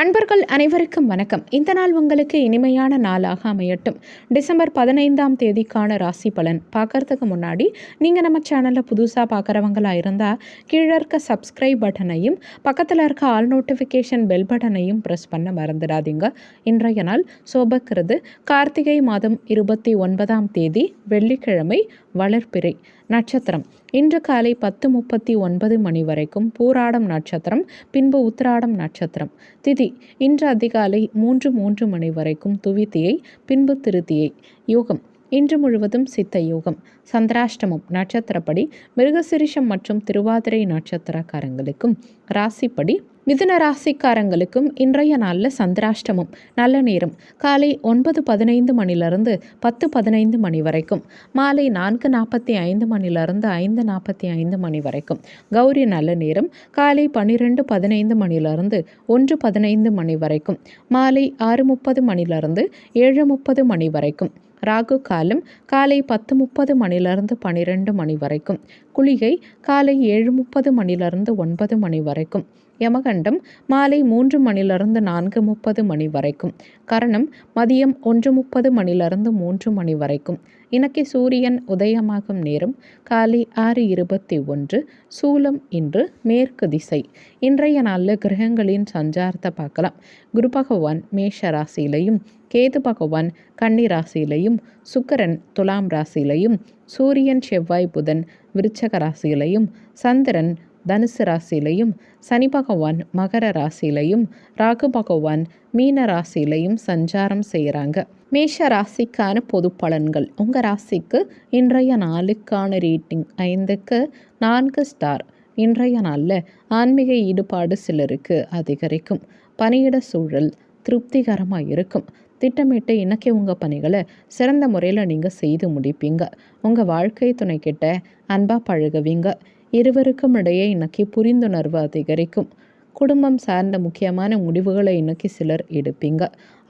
அன்பர்கள் அனைவருக்கும் வணக்கம். இந்த நாள் உங்களுக்கு இனிமையான நாளாக அமையட்டும். டிசம்பர் 15ஆம் தேதிக்கான ராசி பலன் பார்க்கறதுக்கு முன்னாடி நீங்கள் நம்ம சேனலில் புதுசாக பார்க்குறவங்களா இருந்தால் கீழே இருக்க சப்ஸ்கிரைப் பட்டனையும் பக்கத்தில் இருக்க ஆல் நோட்டிஃபிகேஷன் பெல் பட்டனையும் ப்ரெஸ் பண்ண மறந்துடாதீங்க. இன்றைய நாள் சோபக்கிறது கார்த்திகை மாதம் 29ஆம் தேதி வெள்ளிக்கிழமை, வளர்பிறை நட்சத்திரம். இன்று காலை 10:39 மணி வரைக்கும் பூராடம் நட்சத்திரம், பின்பு உத்திராடம் நட்சத்திரம். திதி இன்று அதிகாலை 3:03 மணி வரைக்கும் துவிதியை, பின்பு திருதியை. யோகம் இன்று முழுவதும் சித்த யோகம். சந்திராஷ்டமம் நட்சத்திரப்படி மிருகசிரிஷம் மற்றும் திருவாதிரை நட்சத்திரக்காரங்களுக்கும் ராசிப்படி மிதுன ராசிக்காரங்களுக்கும் இன்றைய நாளில் சந்திராஷ்டமம். நல்ல நேரம் காலை 9:15 மணிலிருந்து 10:15 மணி வரைக்கும், மாலை 4:45 மணிலிருந்து 5:45 மணி வரைக்கும். கௌரி நல்ல நேரம் காலை 12:15 மணிலிருந்து 1:15 மணி வரைக்கும், மாலை 6:30 மணிலிருந்து 7:30 மணி வரைக்கும். ராகு காலம் காலை 10:30 மணிலிருந்து 12 மணி வரைக்கும். குளிகை காலை 7:30 மணிலிருந்து 9 மணி வரைக்கும். யமகண்டம் மாலை 3 மணிலிருந்து 4:30 மணி வரைக்கும். கரணம் மதியம் 1:30 மணிலிருந்து 3 மணி வரைக்கும். இன்னைக்கு சூரியன் உதயமாகும் நேரம் காலை 6:21. சூலம் இன்று மேற்கு திசை. இன்றைய நாளில் கிரகங்களின் சஞ்சாரத்தை பார்க்கலாம். குரு பகவான் மேஷ ராசியிலையும், கேது பகவான் கன்னி ராசியிலையும், சுக்கிரன் துலாம் ராசியிலையும், சூரியன் செவ்வாய் புதன் விருச்சக ராசியிலையும், சந்திரன் தனுசு ராசியிலையும், சனி பகவான் மகர ராசியிலையும், ராகு பகவான் மீன ராசியிலையும் சஞ்சாரம் செய்கிறாங்க. மேஷ ராசிக்கான பொது பலன்கள். உங்கள் ராசிக்கு இன்றைய நாளுக்கான ரேட்டிங் 5க்கு 4 ஸ்டார். இன்றைய நாளில் ஆன்மீக ஈடுபாடு சிலருக்கு அதிகரிக்கும். பணியிட சூழல் திருப்திகரமாக இருக்கும். திட்டமிட்டு இன்னைக்கு உங்கள் பணிகளை சிறந்த முறையில் நீங்கள் செய்து முடிப்பீங்க. உங்கள் வாழ்க்கை துணைக்கிட்ட அன்பாக பழகுவீங்க. இருவருக்கும் இடையே இன்னைக்கு புரிந்துணர்வு அதிகரிக்கும். குடும்பம் சார்ந்த முக்கியமான முடிவுகளை இன்னைக்கு சிலர் எடுப்பீங்க.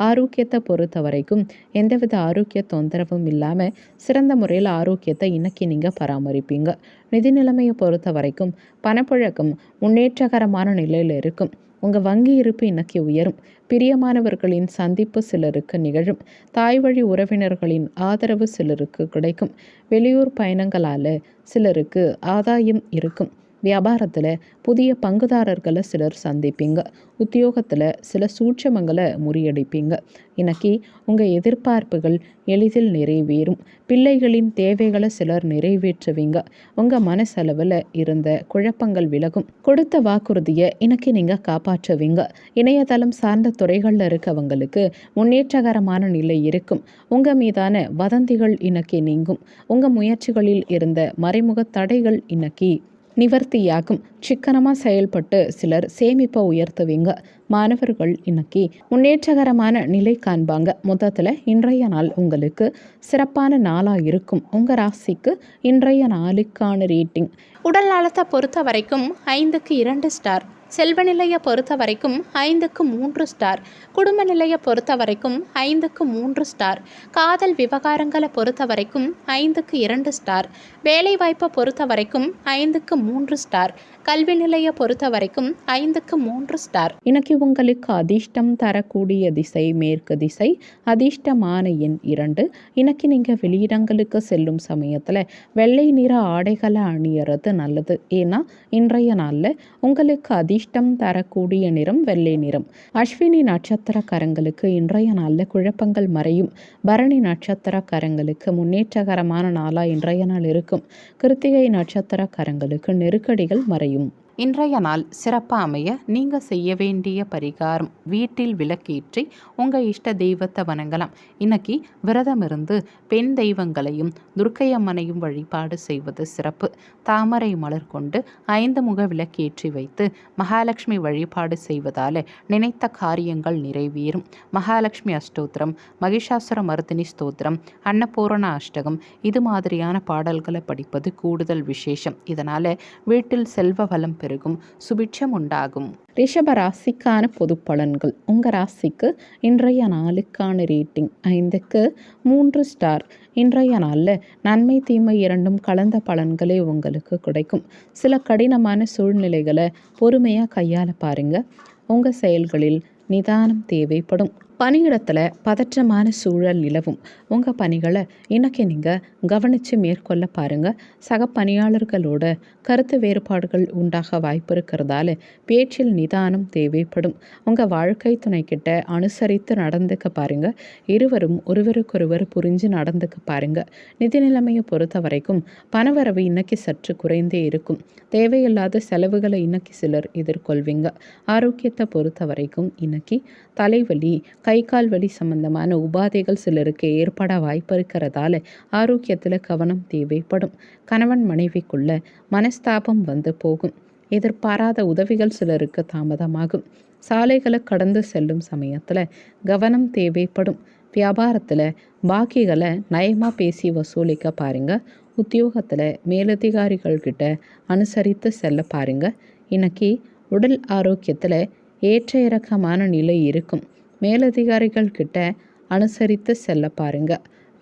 ஆரோக்கியத்தை பொறுத்த வரைக்கும் எந்தவித ஆரோக்கிய தொந்தரவும் இல்லாமல் சிறந்த முறையில் ஆரோக்கியத்தை இன்னைக்கு நீங்கள் பராமரிப்பீங்க. நிதி நிலைமையை பொறுத்த வரைக்கும் பணப்புழக்கம் முன்னேற்றகரமான நிலையில் இருக்கும். உங்கள் வங்கி இருப்பு இன்னைக்கு உயரும். பிரியமானவர்களின் சந்திப்பு சிலருக்கு நிகழும். தாய் வழி உறவினர்களின் ஆதரவு சிலருக்கு கிடைக்கும். வெளியூர் பயணங்களால் சிலருக்கு ஆதாயம் இருக்கும். வியாபாரத்தில் புதிய பங்குதாரர்களை சிலர் சந்திப்பீங்க. உத்தியோகத்தில் சில சூட்சமங்களை முறியடிப்பீங்க. இன்னைக்கு உங்கள் எதிர்பார்ப்புகள் எளிதில் நிறைவேறும். பிள்ளைகளின் தேவைகளை சிலர் நிறைவேற்றுவீங்க. உங்கள் மனசளவில் இருந்த குழப்பங்கள் விலகும். கொடுத்த வாக்குறுதியை இன்னைக்கு நீங்கள் காப்பாற்றுவீங்க. இணையதளம் சார்ந்த துறைகளில் இருக்கவங்களுக்கு முன்னேற்றகரமான நிலை இருக்கும். உங்கள் மீதான வதந்திகள் இன்னைக்கு நீங்கும். உங்கள் முயற்சிகளில் இருந்த மறைமுக தடைகள் இன்னைக்கு நிவர்த்தியாகும். சிக்கனமாக செயல்பட்டு சிலர் சேமிப்பை உயர்த்துவீங்க. மாணவர்கள் இன்னைக்கு முன்னேற்றகரமான நிலை காண்பாங்க. மொத்தத்தில் இன்றைய நாள் உங்களுக்கு சிறப்பான நாளாக இருக்கும். உங்கள் ராசிக்கு இன்றைய நாளுக்கான ரேட்டிங். உடல் நலத்தை பொறுத்த வரைக்கும் 5க்கு 2 ஸ்டார். செல்வ நிலையை பொறுத்த வரைக்கும் 5க்கு 3 ஸ்டார். குடும்ப நிலையை பொறுத்த வரைக்கும் 5க்கு 3 ஸ்டார். காதல் விவகாரங்களை பொறுத்த வரைக்கும் 5க்கு 2 ஸ்டார். வேலைவாய்ப்பை பொறுத்த வரைக்கும் 5க்கு 3 ஸ்டார். கல்வி நிலையை பொறுத்த வரைக்கும் 5க்கு 3 ஸ்டார். இன்னைக்கு உங்களுக்கு அதிர்ஷ்டம் தரக்கூடிய திசை மேற்கு திசை. அதிர்ஷ்டமான எண் 2. இன்னைக்கு நீங்கள் வெளியிடங்களுக்கு செல்லும் சமயத்தில் வெள்ளை நிற ஆடைகளை அணியறது நல்லது. ஏன்னா இன்றைய நாளில் உங்களுக்கு அதிர்ஷ்டம் தரக்கூடிய நிறம் வெள்ளை நிறம். அஸ்வினி நட்சத்திரக்காரங்களுக்கு இன்றைய நாளில் குழப்பங்கள் மறையும். பரணி நட்சத்திரக்காரங்களுக்கு முன்னேற்றகரமான நாளாக இன்றைய நாள் இருக்கும். கிருத்திகை நட்சத்திரக்காரங்களுக்கு நெருக்கடிகள் மறையும். இன்றைய நாள் சிறப்பாக அமைய நீங்கள் செய்ய வேண்டிய பரிகாரம், வீட்டில் விளக்கேற்றி உங்கள் இஷ்ட தெய்வத்தை வணங்கலாம். இன்னைக்கு விரதம் இருந்து பெண் தெய்வங்களையும் துர்க்கையம்மனையும் வழிபாடு செய்வது சிறப்பு. தாமரை மலர் கொண்டு 5 முக விளக்கேற்றி வைத்து மகாலட்சுமி வழிபாடு செய்வதால் நினைத்த காரியங்கள் நிறைவேறும். மகாலட்சுமி அஷ்டோத்திரம், மகிஷாசுர மர்தினி ஸ்தோத்திரம், அன்னபூரண அஷ்டகம் இது மாதிரியான பாடல்களை படிப்பது கூடுதல் விசேஷம். இதனால் வீட்டில் செல்வ வளம் பெருகும், சுபிட்சம் உண்டாகும். ரிஷப ராசிக்கான பொது பலன்கள். உங்கள் ராசிக்கு இன்றைய நாளுக்கான ரேட்டிங் 5க்கு 3 ஸ்டார். இன்றைய நாளில் நன்மை தீமை இரண்டும் கலந்த பலன்களே உங்களுக்கு கிடைக்கும். சில கடினமான சூழ்நிலைகளை பொறுமையாக கையாள பாருங்கள். உங்கள் செயல்களில் நிதானம் தேவைப்படும். பணியிடத்தில் பதற்றமான சூழல் நிலவும். உங்கள் பணிகளை இன்னைக்கு நீங்கள் கவனித்து மேற்கொள்ள பாருங்கள். சக பணியாளர்களோட கருத்து வேறுபாடுகள் உண்டாக வாய்ப்பு இருக்கிறதால பேச்சில் நிதானம் தேவைப்படும். உங்கள் வாழ்க்கை துணைக்கிட்ட அனுசரித்து நடந்துக்க பாருங்கள். இருவரும் ஒருவருக்கொருவர் புரிஞ்சு நடந்துக்க பாருங்கள். நிதி நிலைமையை பொறுத்த வரைக்கும் பணவரவு இன்னைக்கு சற்று குறைந்தே இருக்கும். தேவையில்லாத செலவுகளை இன்னைக்கு சிலர் எதிர்கொள்வீங்க. ஆரோக்கியத்தை பொறுத்த வரைக்கும் இன்னைக்கு தலைவலி, கை கால் வலி சம்பந்தமான உபாதைகள் சிலருக்கு ஏற்பட வாய்ப்பு இருக்கிறதால ஆரோக்கியத்தில் கவனம் தேவைப்படும். கணவன் மனைவிக்குள்ள மனஸ்தாபம் வந்து போகும். எதிர்பாராத உதவிகள் சிலருக்கு தாமதமாகும். சாலைகளை கடந்து செல்லும் சமயத்தில் கவனம் தேவைப்படும். வியாபாரத்தில் பாக்கிகளை நயமாக பேசி வசூலிக்க பாருங்க. உத்தியோகத்தில் மேலதிகாரிகள்கிட்ட அனுசரித்து செல்ல பாருங்க. இன்னைக்கு உடல் ஆரோக்கியத்தில் ஏற்ற இறக்கமான நிலை இருக்கும். மேலதிகாரிகள் கிட்ட அனுசரித்து செல்ல பாருங்க.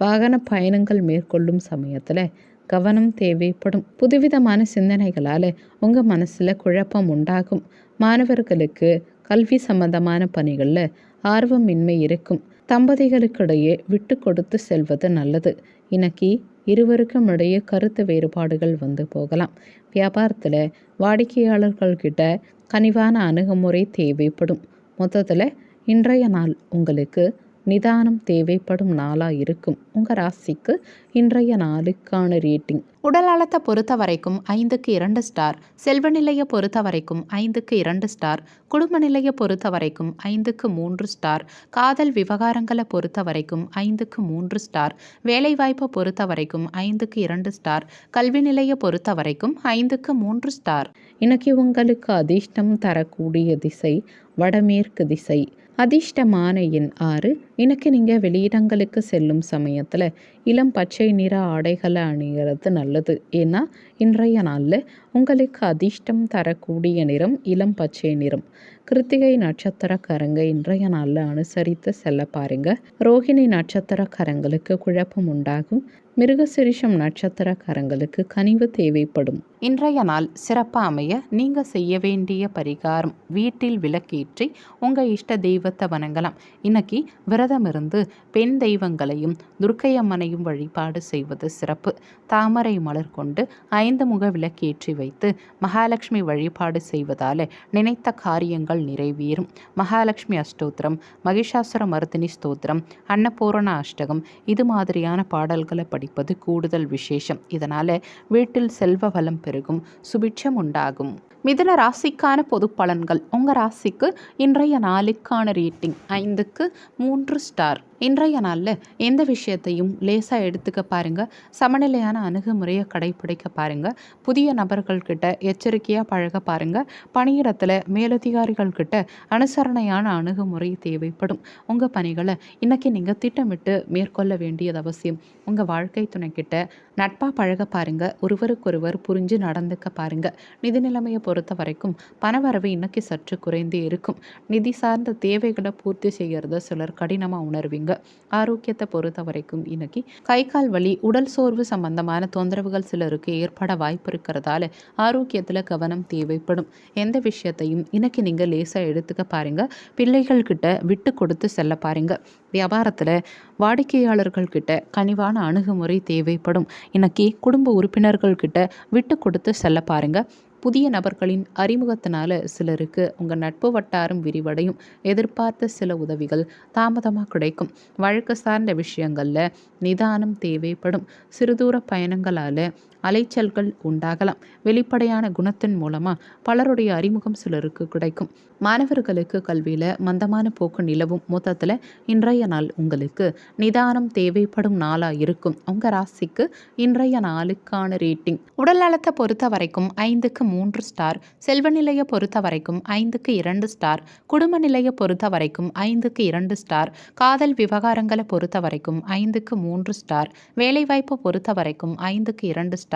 வாகன பயணங்கள் மேற்கொள்ளும் சமயத்தில் கவனம் தேவைப்படும். புதுவிதமான சிந்தனைகளால் உங்கள் மனசில் குழப்பம் உண்டாகும். மாணவர்களுக்கு கல்வி சம்பந்தமான பணிகளில் ஆர்வமின்மை இருக்கும். தம்பதிகளுக்கிடையே விட்டு கொடுத்து செல்வது நல்லது. இன்னைக்கு இருவருக்கும் இடையே கருத்து வேறுபாடுகள் வந்து போகலாம். வியாபாரத்தில் வாடிக்கையாளர்கள்கிட்ட கனிவான அணுகுமுறை தேவைப்படும். மொத்தத்தில் இன்றைய நாள் உங்களுக்கு நிதானம் தேவைப்படும் நாளாக இருக்கும். உங்கள் ராசிக்கு இன்றைய நாளுக்கான ரேட்டிங். உடல் நலத்தை பொறுத்த வரைக்கும் 5க்கு 2 ஸ்டார். செல்வ நிலையை பொறுத்த வரைக்கும் 5க்கு 2 ஸ்டார். குடும்ப நிலையை பொறுத்த வரைக்கும் 5க்கு 3 ஸ்டார். காதல் விவகாரங்களை பொறுத்த வரைக்கும் 5க்கு 3 ஸ்டார். வேலைவாய்ப்பை பொறுத்த வரைக்கும் 5க்கு 2 ஸ்டார். கல்வி நிலையை பொறுத்த வரைக்கும் 5க்கு 3 ஸ்டார். இன்னைக்கு உங்களுக்கு அதிர்ஷ்டம் தரக்கூடிய திசை வடமேற்கு திசை. அதிர்ஷ்டமான எண் 6. இன்னைக்கு நீங்கள் வெளியிடங்களுக்கு செல்லும் சமயத்தில் இளம் பச்சை நிற ஆடைகளை அணிகிறது நல்லது. ஏன்னா இன்றைய நாளில் உங்களுக்கு அதிர்ஷ்டம் தரக்கூடிய நிறம் இளம் பச்சை நிறம். கிருத்திகை நட்சத்திரக்காரங்க இன்றைய நாளில் அனுசரித்து செல்ல பாருங்க. ரோகிணி நட்சத்திரக்காரங்களுக்கு குழப்பம் உண்டாகும். மிருகசிரிஷம் நட்சத்திரக்காரங்களுக்கு கனிவு தேவைப்படும். இன்றைய நாள் சிறப்பாக அமைய நீங்கள் செய்ய வேண்டிய பரிகாரம், வீட்டில் விளக்கேற்றி உங்கள் இஷ்ட தெய்வத்தை வணங்கலாம். இன்னைக்கு விரதம் இருந்து பெண் தெய்வங்களையும் துர்க்கையம்மனையும் வழிபாடு செய்வது சிறப்பு. தாமரை மலர் கொண்டு 5 முக விளக்கேற்றி வைத்து மகாலட்சுமி வழிபாடு செய்வதால் நினைத்த காரியங்கள் நிறைவேறும். மகாலட்சுமி அஷ்டோத்திரம், மகிஷாசுர மர்தினி ஸ்தோத்திரம், அன்னபூரண அஷ்டகம் இது மாதிரியான பாடல்களை படிப்பது கூடுதல் விசேஷம். இதனால் வீட்டில் செல்வ வளம் பெருகும், சுபிட்சம் உண்டாகும். மிதுன ராசிக்கான பொது பலன்கள். உங்கள் ராசிக்கு இன்றைய நாளுக்கான ரேட்டிங் 5க்கு 3 ஸ்டார். இன்றைய நாளில் எந்த விஷயத்தையும் லேசாக எடுத்துக்க பாருங்கள். சமநிலையான அணுகுமுறையை கடைப்பிடிக்க பாருங்கள். புதிய நபர்கள்கிட்ட எச்சரிக்கையாக பழக பாருங்கள். பணியிடத்தில் மேலதிகாரிகள்கிட்ட அனுசரணையான அணுகுமுறை தேவைப்படும். உங்கள் பணிகளை இன்றைக்கி நீங்கள் திட்டமிட்டு மேற்கொள்ள வேண்டியது அவசியம். உங்கள் வாழ்க்கை துணைக்கிட்ட நட்பாக பழக பாருங்கள். ஒருவருக்கொருவர் புரிஞ்சு நடந்துக்க பாருங்கள். நிதி நிலைமையை பொறுத்த வரைக்கும் பணவரவு இன்னைக்கு சற்று குறைந்தே இருக்கும். நிதி சார்ந்த தேவைகளை பூர்த்தி செய்கிறத சிலர் கடினமாக உணர்வீங்க. ஆரோக்கியத்தை பொறுத்த வரைக்கும் இன்னைக்கு கை கால் வலி, உடல் சோர்வு சம்பந்தமான தொந்தரவுகள் சிலருக்கு ஏற்பட வாய்ப்பு இருக்கிறதால ஆரோக்கியத்தில் கவனம் தேவைப்படும். எந்த விஷயத்தையும் இன்னைக்கு நீங்கள் லேசாக எடுத்துக்க பாருங்க. பிள்ளைகள் கிட்ட விட்டு கொடுத்து செல்ல பாருங்க. வியாபாரத்தில் வாடிக்கையாளர்கள்கிட்ட கனிவான அணுகுமுறை தேவைப்படும். இன்னைக்கு குடும்ப உறுப்பினர்கள்கிட்ட விட்டு கொடுத்து செல்ல பாருங்க. புதிய நபர்களின் அறிமுகத்தினால சிலருக்கு உங்கள் நட்பு வட்டாரம் விரிவடையும். எதிர்பார்த்த சில உதவிகள் தாமதமாக கிடைக்கும். வழக்கு சார்ந்த விஷயங்களில் நிதானம் தேவைப்படும். சிறுதூர பயணங்களால் அலைச்சல்கள் உண்டாகலாம். வெளிப்படையான குணத்தின் மூலமாக பலருடைய அறிமுகம் சிலருக்கு கிடைக்கும். மாணவர்களுக்கு கல்வியில் மந்தமான போக்கு நிலவும். மொத்தத்தில் இன்றைய நாள் உங்களுக்கு நிதானம் தேவைப்படும் நாளாக இருக்கும். உங்கள் ராசிக்கு இன்றைய நாளுக்கான ரேட்டிங். உடல் நலத்தை பொறுத்த வரைக்கும் 5க்கு 3 ஸ்டார். செல்வ நிலையை பொறுத்த வரைக்கும் 5க்கு 2 ஸ்டார். குடும்ப நிலையை பொறுத்த வரைக்கும் 5க்கு 2 ஸ்டார். காதல் விவகாரங்களை பொறுத்த வரைக்கும் 5க்கு 3 ஸ்டார். வேலைவாய்ப்பை பொறுத்த வரைக்கும் 5க்கு 2 ஸ்டார்.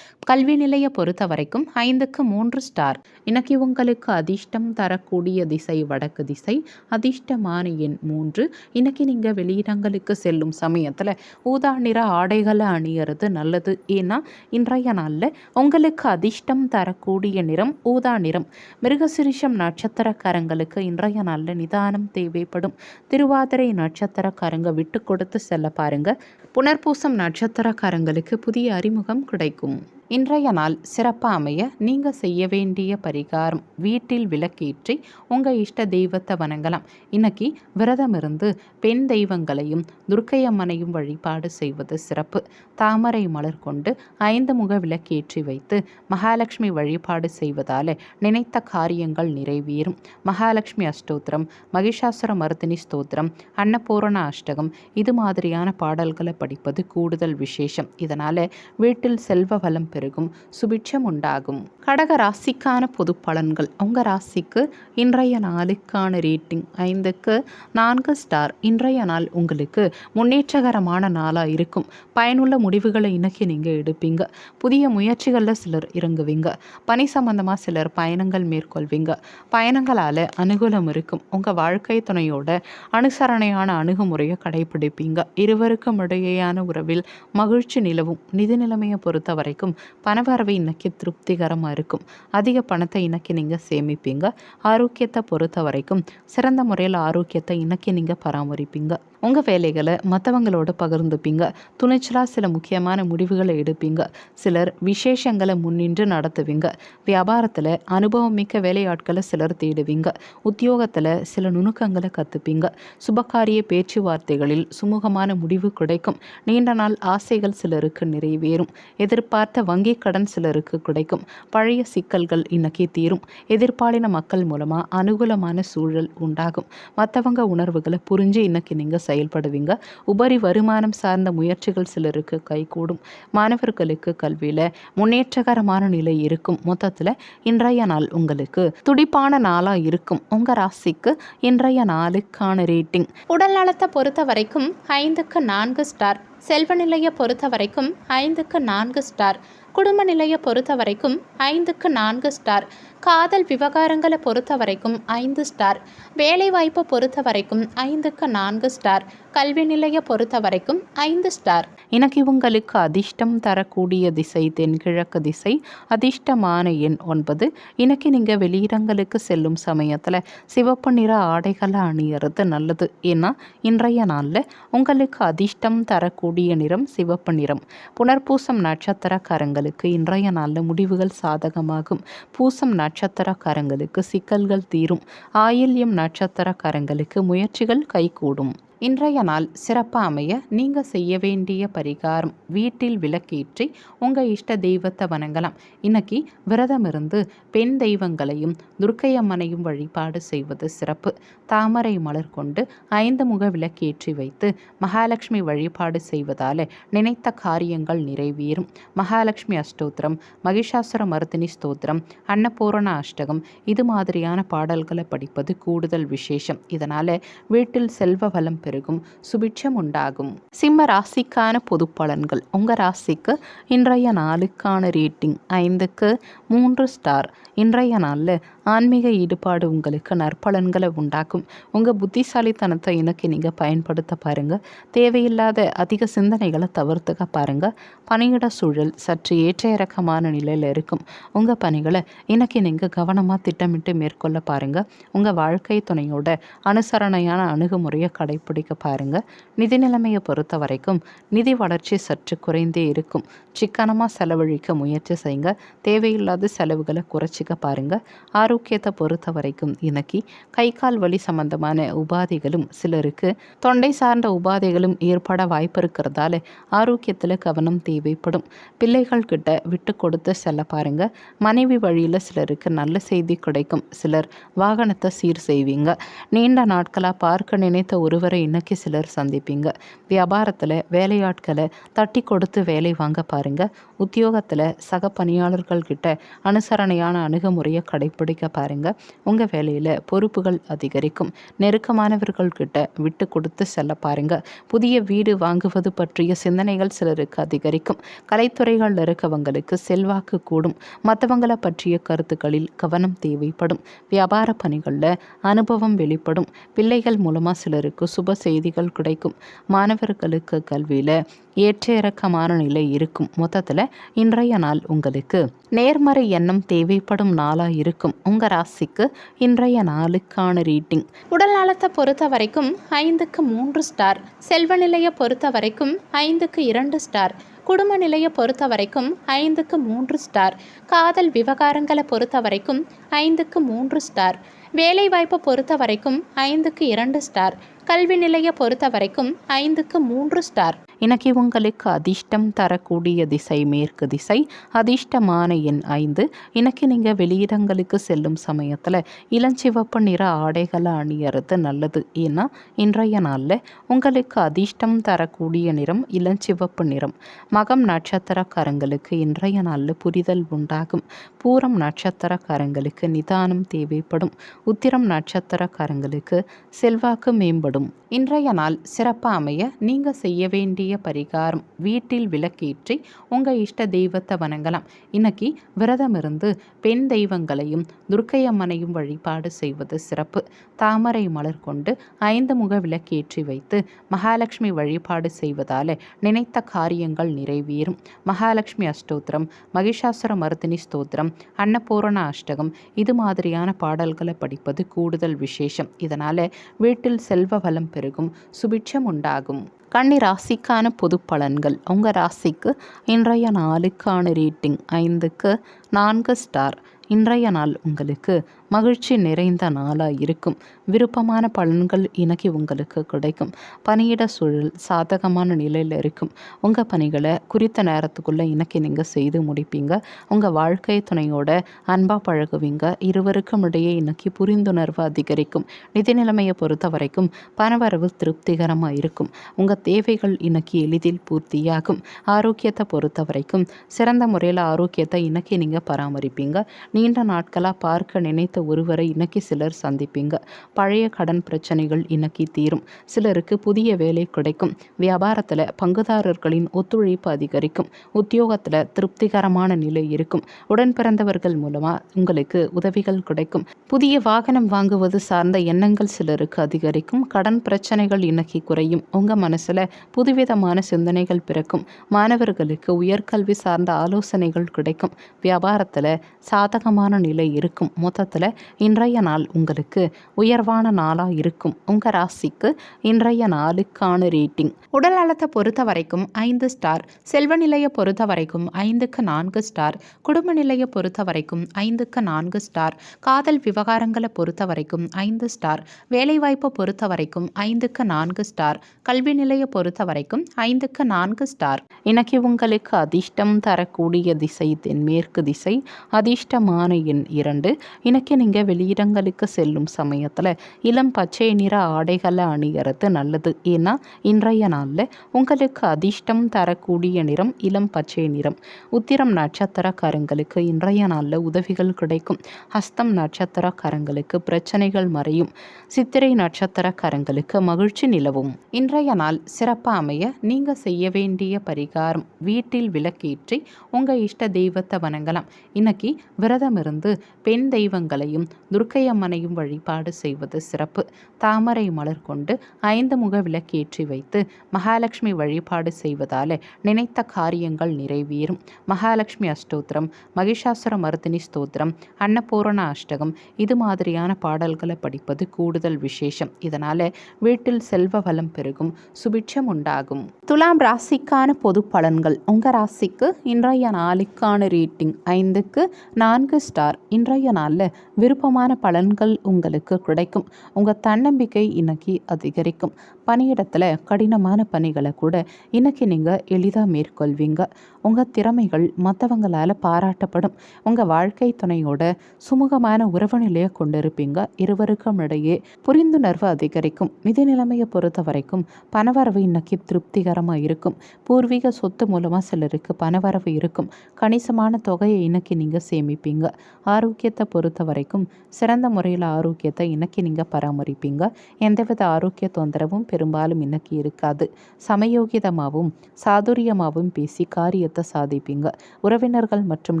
கல்வி நிலையை பொறுத்த வரைக்கும் 5க்கு 3 ஸ்டார். இன்னைக்கு உங்களுக்கு அதிர்ஷ்டம் தரக்கூடிய திசை வடக்கு திசை. அதிர்ஷ்டமான எண் 3. இன்னைக்கு நீங்கள் வெளியிடங்களுக்கு செல்லும் சமயத்தில் ஊதா நிற ஆடைகளை அணியறது நல்லது. ஏன்னா இன்றைய நாளில் உங்களுக்கு அதிர்ஷ்டம் தரக்கூடிய தரக்கூடிய நிறம் ஊதா நிறம். மிருகசிரிஷம் நட்சத்திரக்காரங்களுக்கு இன்றைய நாளில் நிதானம் தேவைப்படும். திருவாதிரை நட்சத்திரக்காரங்க விட்டு கொடுத்து செல்ல பாருங்க. புனர்பூசம் நட்சத்திரக்காரங்களுக்கு புதிய அறிமுகம் கிடைக்கும். இன்றைய நாள் சிறப்பாக அமைய நீங்கள் செய்ய வேண்டிய பரிகாரம், வீட்டில் விளக்கேற்றி உங்கள் இஷ்ட தெய்வத்தை வணங்கலாம். இன்னைக்கு விரதம் இருந்து பெண் தெய்வங்களையும் துர்க்கையம்மனையும் வழிபாடு செய்வது சிறப்பு. தாமரை மலர் கொண்டு 5 முக விளக்கேற்றி வைத்து மகாலட்சுமி வழிபாடு செய்வதால் நினைத்த காரியங்கள் நிறைவேறும். மகாலட்சுமி அஷ்டோத்திரம், மகிஷாசுர மர்தினி ஸ்தோத்திரம், அன்னபூரண அஷ்டகம் இது மாதிரியான பாடல்களை படிப்பது கூடுதல் விசேஷம். இதனால் வீட்டில் செல்வ வளம் பெருகும், சுபிட்சம் உண்டாகும். கடக ராசிக்கான பொது பலன்கள். உங்கள் ராசிக்கு இன்றைய நாளுக்கான ரேட்டிங் 5க்கு 4 ஸ்டார். இன்றைய நாள் உங்களுக்கு முன்னேற்றகரமான நாளாக இருக்கும். பயனுள்ள முடிவுகளை இன்னைக்கு நீங்கள் எடுப்பீங்க. புதிய முயற்சிகளில் சிலர் இறங்குவீங்க. பணி சம்பந்தமாக சிலர் பயணங்கள் மேற்கொள்வீங்க. பயணங்களால் அனுகூலம் இருக்கும். உங்கள் வாழ்க்கை துணையோட அனுசரணையான அணுகுமுறையை கடைபிடிப்பீங்க. இருவருக்கும் இடையேயான உறவில் மகிழ்ச்சி நிலவும். நிதி நிலைமையை பொறுத்த வரைக்கும் பணவரவு இன்னைக்கு திருப்திகரமாக இருக்கும். அதிக பணத்தை இன்னைக்கு நீங்கள் சேமிப்பீங்க. ஆரோக்கியத்தை பொறுத்த வரைக்கும் சிறந்த முறையில் ஆரோக்கியத்தை இன்னைக்கு நீங்கள் பராமரிப்பீங்க. உங்கள் வேலைகளை மற்றவங்களோட பகிர்ந்துப்பீங்க. துணிச்சலாக சில முக்கியமான முடிவுகளை எடுப்பீங்க. சிலர் விசேஷங்களை முன்னின்று நடத்துவீங்க. வியாபாரத்தில் அனுபவம் மிக்க வேலையாட்களை சிலர் தேடுவீங்க. உத்தியோகத்தில் சில நுணுக்கங்களை கற்றுப்பீங்க. சுபகாரிய பேச்சுவார்த்தைகளில் சுமூகமான முடிவு கிடைக்கும். நீண்ட நாள் ஆசைகள் சிலருக்கு நிறைவேறும். எதிர்பார்த்த வங்கி கடன் சிலருக்கு கிடைக்கும். பழைய சிக்கல்கள் இன்னைக்கு தீரும். எதிர்பாலின மக்கள் மூலமாக அனுகூலமான சூழல் உண்டாகும். மற்றவங்க உணர்வுகளை புரிஞ்சு இன்னைக்கு நீங்கள் செயல்படுவீங்க. உபரி வருமானம் சார்ந்த முயற்சிகள் சிலருக்கு கைகூடும். மாணவர்களுக்கு கல்வியில் முன்னேற்றகரமான நிலை இருக்கும். மொத்தத்தில் இன்றைய நாள் உங்களுக்கு துடிப்பான நாளாக இருக்கும். உங்கள் ராசிக்கு இன்றைய நாளுக்கான ரேட்டிங். உடல் நலத்தை பொறுத்த வரைக்கும் 5க்கு 4 ஸ்டார். செல்வ நிலையை பொறுத்த வரைக்கும் 5க்கு 4 ஸ்டார். குடும்ப நிலையை பொறுத்த வரைக்கும் 5க்கு 4 ஸ்டார். காதல் விவகாரங்களை பொறுத்த வரைக்கும் 5 ஸ்டார். வேலைவாய்ப்பை பொறுத்த வரைக்கும் 5க்கு 4 ஸ்டார். கல்வி நிலையை பொறுத்த வரைக்கும் 5 ஸ்டார். இன்னைக்கு உங்களுக்கு அதிர்ஷ்டம் தரக்கூடிய திசை தென்கிழக்கு திசை. அதிர்ஷ்டமான எண் 9. இன்னைக்கு நீங்கள் வெளியிடங்களுக்கு செல்லும் சமயத்தில் சிவப்பு நிற ஆடைகளை அணியறது நல்லது. ஏன்னா இன்றைய நாளில் உங்களுக்கு அதிர்ஷ்டம் தரக்கூடிய நிறம் சிவப்பு நிறம். புனர்பூசம் நட்சத்திரக்காரங்களுக்கு இன்றைய நாளில் முடிவுகள் சாதகமாகும். பூசம் நட்சத்திரக்காரங்களுக்கு சிக்கல்கள் தீரும். ஆயில்யம் நட்சத்திரக்காரங்களுக்கு முயற்சிகள் கைகூடும். இன்றைய நாள் சிறப்பாக அமைய நீங்கள் செய்ய வேண்டிய பரிகாரம், வீட்டில் விளக்கேற்றி உங்கள் இஷ்ட தெய்வத்தை வணங்கலாம். இன்னைக்கு விரதம் இருந்து பெண் தெய்வங்களையும் துர்க்கையம்மனையும் வழிபாடு செய்வது சிறப்பு. தாமரை மலர் கொண்டு 5 முக விளக்கேற்றி வைத்து மகாலட்சுமி வழிபாடு செய்வதால் நினைத்த காரியங்கள் நிறைவேறும். மகாலட்சுமி அஷ்டோத்திரம், மகிஷாசுர மர்தினி ஸ்தோத்திரம், அன்னபூரண அஷ்டகம் இது மாதிரியான பாடல்களை படிப்பது கூடுதல் விசேஷம். இதனால் வீட்டில் செல்வ வளம் பெருகும், சுபிட்சம் உண்டாகும். சிம்ம ராசிக்கான பொது பலன்கள். உங்கள் ராசிக்கு இன்றைய நாளுக்கான ரேட்டிங் 5க்கு 3 ஸ்டார். இன்றைய நாளில் ஆன்மீக ஈடுபாடு உங்களுக்கு நற்பலன்களை உண்டாக்கும். உங்கள் புத்திசாலித்தனத்தை இன்னைக்கு நீங்கள் பயன்படுத்த பாருங்கள். தேவையில்லாத அதிக சிந்தனைகளை தவிர்த்துக்க பாருங்கள். பணியிட சூழல் சற்று ஏற்ற இறக்கமான நிலையில் இருக்கும். உங்கள் பணிகளை இன்னைக்கு நீங்கள் கவனமாக திட்டமிட்டு மேற்கொள்ள பாருங்கள். உங்கள் வாழ்க்கை துணையோட அனுசரணையான அணுகுமுறையை கடைப்பிடிக்க பாருங்கள். நிதி நிலைமையை பொறுத்த வரைக்கும் நிதி வளர்ச்சி சற்று குறைந்தே இருக்கும். சிக்கனமாக செலவழிக்க முயற்சி செய்யுங்க. தேவையில்லாத செலவுகளை குறைச்சிக்க பாருங்கள். ஆரோக்கியத்தை பொறுத்த வரைக்கும் இன்னைக்கு கை கால் வலி சம்பந்தமான உபாதைகளும் சிலருக்கு தொண்டை சார்ந்த உபாதைகளும் ஏற்பட வாய்ப்பு இருக்கிறதால ஆரோக்கியத்தில் கவனம் தேவைப்படும். பிள்ளைகள் கிட்ட விட்டு கொடுத்து செல்ல பாருங்க. மனைவி வழியில் சிலருக்கு நல்ல செய்தி கிடைக்கும். சிலர் வாகனத்தை சீர் செய்வீங்க. நீண்ட நாட்களாக பார்க்க நினைத்த ஒருவரை இன்னைக்கு சிலர் சந்திப்பீங்க. வியாபாரத்தில் வேலையாட்களை தட்டி கொடுத்து வேலை வாங்க பாருங்க. உத்தியோகத்தில் சக பணியாளர்கள் கிட்ட அனுசரணையான அணுகுமுறையை கடைப்பிடிக்க கடைபிடிக்க பாருங்கள். உங்கள் வேலையில் பொறுப்புகள் அதிகரிக்கும். நெருக்கமானவர்கள்கிட்ட விட்டு கொடுத்து செல்ல பாருங்கள். புதிய வீடு வாங்குவது பற்றிய சிந்தனைகள் சிலருக்கு அதிகரிக்கும். கலைத்துறைகளில் இருக்கவங்களுக்கு செல்வாக்கு கூடும். மற்றவங்களை பற்றிய கருத்துக்களில் கவனம் தேவைப்படும். வியாபார பணிகளில் அனுபவம் வெளிப்படும். பிள்ளைகள் மூலமாக சிலருக்கு சுப செய்திகள் கிடைக்கும். மாணவர்களுக்கு கல்வியில் ஏற்ற இறக்கமான நிலை இருக்கும். மொத்தத்தில் இன்றைய நாள் உங்களுக்கு நேர்மறை எண்ணம் தேவைப்படும் நாளாக இருக்கும். உங்கள் ராசிக்கு இன்றைய நாளுக்கான ரீட்டிங். உடல் நலத்தை பொறுத்த வரைக்கும் 5க்கு 3 ஸ்டார். செல்வ நிலையை பொறுத்த வரைக்கும் 5க்கு 2 ஸ்டார். குடும்ப நிலையை பொறுத்த வரைக்கும் 5க்கு 3 ஸ்டார். காதல் விவகாரங்களை பொறுத்த வரைக்கும் 5க்கு 3 ஸ்டார். வேலைவாய்ப்பை பொறுத்த வரைக்கும் 5க்கு 2 ஸ்டார். கல்வி நிலையை பொறுத்த வரைக்கும் 5க்கு 3 ஸ்டார். இன்னைக்கு உங்களுக்கு அதிர்ஷ்டம் தரக்கூடிய திசை மேற்கு திசை. அதிர்ஷ்டமான எண் 5. இன்னைக்கு நீங்கள் வெளியிடங்களுக்கு செல்லும் சமயத்தில் இளஞ்சிவப்பு நிற ஆடைகளை அணியறது நல்லது. ஏன்னா இன்றைய நாளில் உங்களுக்கு அதிர்ஷ்டம் தரக்கூடிய நிறம் இளஞ்சிவப்பு நிறம். மகம் நட்சத்திரக்காரங்களுக்கு இன்றைய நாளில் புரிதல் உண்டாகும். பூரம் நட்சத்திரக்காரங்களுக்கு நிதானம் தேவைப்படும். உத்திரம் நட்சத்திரக்காரங்களுக்கு செல்வாக்கு மேம்படும். இன்றைய நாள் சிறப்பாக அமைய நீங்கள் செய்ய வேண்டிய பரிகாரம், வீட்டில் விளக்கேற்றி உங்கள் இஷ்ட தெய்வத்தை வணங்கலாம். இன்னைக்கு விரதம் இருந்து பெண் தெய்வங்களையும் துர்க்கையம்மனையும் வழிபாடு செய்வது சிறப்பு. தாமரை மலர் கொண்டு 5 முக விளக்கேற்றி வைத்து மகாலட்சுமி வழிபாடு செய்வதால் நினைத்த காரியங்கள் நிறைவேறும். மகாலட்சுமி அஷ்டோத்திரம், மகிஷாசுர மர்தினி ஸ்தோத்திரம், அன்னபூரண அஷ்டகம் இது மாதிரியான பாடல்களை படிப்பது கூடுதல் விசேஷம். இதனால் வீட்டில் செல்வ வளம் பெருகும், சுபிட்சம் உண்டாகும். கன்னி ராசிக்கான பொது பலன்கள். உங்கள் ராசிக்கு இன்றைய நாளுக்கான ரேட்டிங் 5க்கு 4 ஸ்டார். இன்றைய நாள் உங்களுக்கு மகிழ்ச்சி நிறைந்த நாளாக இருக்கும். விருப்பமான பலன்கள் இன்னைக்கு உங்களுக்கு கிடைக்கும். பணியிட சூழல் சாதகமான நிலையில் இருக்கும். உங்கள் பணிகளை குறித்த நேரத்துக்குள்ளே இன்னைக்கு நீங்கள் செய்து முடிப்பீங்க. உங்கள் வாழ்க்கை துணையோட அன்பாக பழகுவீங்க. இருவருக்கும் இடையே இன்னைக்கு புரிந்துணர்வு அதிகரிக்கும். நிதி நிலைமையை பொறுத்த வரைக்கும் பணவரவு திருப்திகரமாக இருக்கும். உங்கள் தேவைகள் இன்னைக்கு எளிதில் பூர்த்தியாகும். ஆரோக்கியத்தை பொறுத்த வரைக்கும் சிறந்த முறையில் ஆரோக்கியத்தை இன்னைக்கு நீங்கள் பராமரிப்பீங்க. நீண்ட நாட்களாக பார்க்க நினைத்த ஒருவரை இன்னைக்கு சிலர் சந்திப்பீங்க. பழைய கடன் பிரச்சனைகள் இன்னைக்கு தீரும். சிலருக்கு புதிய வேலை கிடைக்கும். வியாபாரத்தில் பங்குதாரர்களின் ஒத்துழைப்பு அதிகரிக்கும். உத்தியோகத்தில் திருப்திகரமான நிலை இருக்கும். உடன் பிறந்தவர்கள் மூலமாக உங்களுக்கு உதவிகள் கிடைக்கும். புதிய வாகனம் வாங்குவது சார்ந்த எண்ணங்கள் சிலருக்கு அதிகரிக்கும். கடன் பிரச்சனைகள் இன்னைக்கு குறையும். உங்கள் மனசில் புதுவிதமான சிந்தனைகள் பிறக்கும். மாணவர்களுக்கு உயர்கல்வி சார்ந்த ஆலோசனைகள் கிடைக்கும். வியாபாரத்தில் சாதகமான நிலை இருக்கும். மொத்தத்தில் இன்றைய நாள் உங்களுக்கு உயர்வான நாளாக இருக்கும். உங்கள் ராசிக்கு இன்றைய நாளுக்கான ரேட்டிங். உடல் நலத்தை பொறுத்த வரைக்கும் 5 ஸ்டார். செல்வ நிலையை பொறுத்த வரைக்கும் 5க்கு 4 ஸ்டார். குடும்ப நிலையை பொறுத்த வரைக்கும் 5க்கு 4 ஸ்டார். காதல் விவகாரங்களை பொறுத்த வரைக்கும் 5 ஸ்டார். வேலைவாய்ப்பை பொறுத்த வரைக்கும் 5க்கு 4 ஸ்டார். கல்வி நிலையை பொறுத்த வரைக்கும் 5க்கு 4 ஸ்டார். இன்னைக்கு உங்களுக்கு அதிர்ஷ்டம் தரக்கூடிய திசை தென்மேற்கு திசை. அதிர்ஷ்டமான எண் 2. இன்னைக்கு நீங்கள் வெளியிடங்களுக்கு செல்லும் சமயத்தில் இளம் பச்சை நிற ஆடைகளை அணிகிறது நல்லது. ஏன்னா இன்றைய நாளில் உங்களுக்கு அதிர்ஷ்டம் தரக்கூடிய நிறம் இளம் பச்சை நிறம். உத்திரம் நட்சத்திரக்காரங்களுக்கு இன்றைய நாளில் உதவிகள் கிடைக்கும். ஹஸ்தம் நட்சத்திரக்காரங்களுக்கு பிரச்சனைகள் மறையும். சித்திரை நட்சத்திரக்காரங்களுக்கு மகிழ்ச்சி நிலவும். இன்றைய நாள் சிறப்பாக அமைய நீங்கள் செய்ய வேண்டிய பரிகாரம், வீட்டில் விளக்கேற்றி உங்கள் இஷ்ட தெய்வத்தை வணங்கலாம். இன்னைக்கு விரதம் இருந்து பெண் தெய்வங்களையும் துர்க்கையம்மனையும் வழிபாடு செய்வது சிறப்பு. தாமரை மலர் கொண்டு 5 முக விளக்கேற்றி வைத்து மகாலட்சுமி வழிபாடு செய்வதால் நினைத்த காரியங்கள் நிறைவேறும். மகாலட்சுமி அஷ்டோத்திரம், மகிஷாசுர மர்தினி ஸ்தோத்திரம், அன்னபூரண அஷ்டகம் இது மாதிரியான பாடல்களை படிப்பது கூடுதல் விசேஷம். இதனால் வீட்டில் செல்வ வளம் பெருகும், சுபிட்சம் உண்டாகும். துலாம் ராசிக்கான பொது பலன்கள். உங்கள் ராசிக்கு இன்றைய நாளுக்கான ரேட்டிங் 5க்கு 4 ஸ்டார். இன்றைய நாளில் விருப்பமான பலன்கள் உங்களுக்கு கிடைக்கும். உங்கள் தன்னம்பிக்கை இன்னைக்கு அதிகரிக்கும். பணியிடத்தில் கடினமான பணிகளை கூட இன்னைக்கு நீங்கள் எளிதாக மேற்கொள்வீங்க. உங்கள் திறமைகள் மற்றவங்களால் பாராட்டப்படும். உங்கள் வாழ்க்கை துணையோட சுமூகமான உறவு நிலையை கொண்டிருப்பீங்க. இருவருக்கும் இடையே புரிந்துணர்வு அதிகரிக்கும். நிதி நிலைமையை பொறுத்த வரைக்கும் பணவரவு இன்னைக்கு திருப்திகரமாக இருக்கும். பூர்வீக சொத்து மூலமாக சிலருக்கு பணவரவு இருக்கும். கணிசமான தொகையை இன்னைக்கு நீங்கள் சேமிப்பீங்க. ஆரோக்கியத்தை பொறுத்த வரைக்கும் வரைக்கும் சிறந்த முறையில் ஆரோக்கியத்தை இன்னைக்கு நீங்கள் பராமரிப்பீங்க. எந்தவித ஆரோக்கிய தொந்தரவும் பெரும்பாலும் இன்னைக்கு இருக்காது. சமயோகிதமாகவும் சாதுரியமாகவும் பேசி காரியத்தை சாதிப்பீங்க. உறவினர்கள் மற்றும்